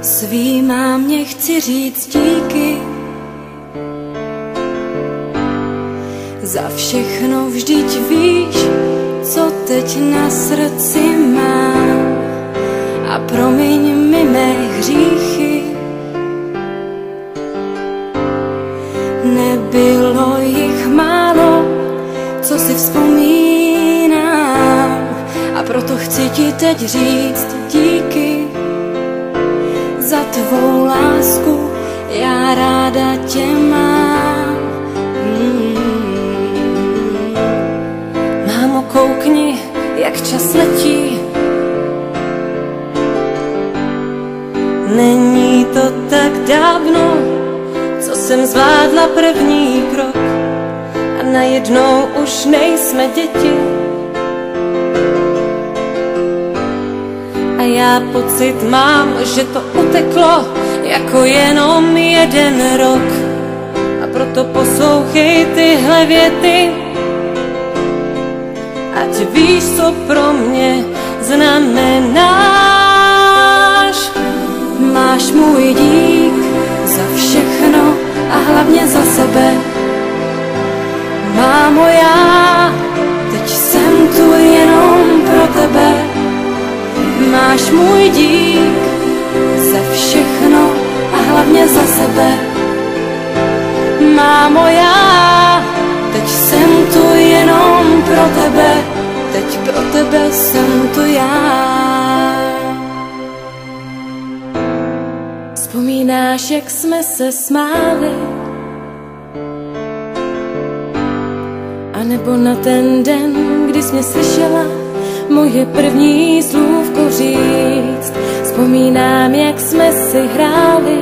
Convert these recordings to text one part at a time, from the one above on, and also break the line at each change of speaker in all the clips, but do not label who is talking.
Svý mámě chci říct díky za všechno, vždyť víš, co teď na srdci mám. A promiň mi mé hříchy, nebylo jich málo, co si vzpomínám. A proto chci ti teď říct díky za tvou lásku, já ráda tě mám. Mámo, koukni, jak čas letí. Není to tak dávno, co jsem zvládla první krok a najednou už nejsme děti. A já pocit mám, že to uteklo jako jenom jeden rok. A proto poslouchej tyhle věty, ať víš, co pro mě znamenáš. Máš můj dík za všechno a hlavně za sebe. Mámo, já teď jsem tu jenom pro tebe. Máš můj dík za všechno a hlavně za sebe. Mámo, já teď jsem tu jenom pro tebe. Teď pro tebe jsem tu já. Vzpomínáš, jak jsme se smáli? A nebo na ten den, kdy jsi mě slyšela moje první slůvko říct? Vzpomínám, jak jsme si hráli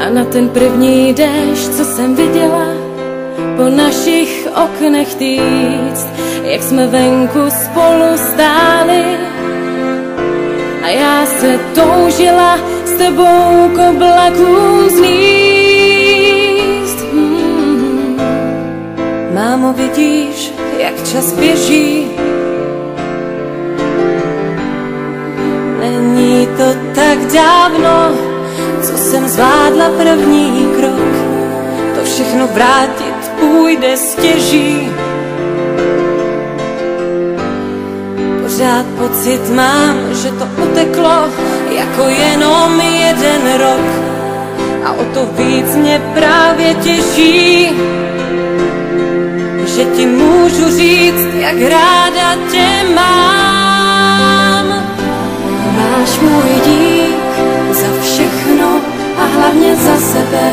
a na ten první déšť, co jsem viděla po našich oknech týct, jak jsme venku spolu stáli a já se toužila s tebou k oblakům zlíst. Mámo, vidíš, jak čas běží? Není to tak dávno, co jsem zvládla první krok. To všechno vrátit půjde stěží. Pořád pocit mám, že to uteklo jako jenom jeden rok. A o to víc mě právě těší, že ti můžu říct, jak ráda tě mám. Máš můj dík za všechno a hlavně za sebe.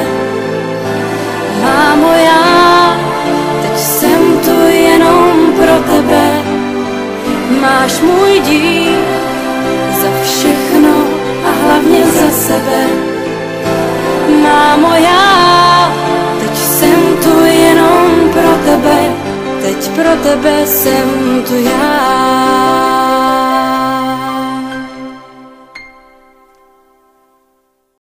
Mámo, já teď jsem tu jenom pro tebe. Máš můj dík za všechno a hlavně za sebe. Mámo, já teď jsem tu jenom pro tebe. Teď pro tebe jsem tu já.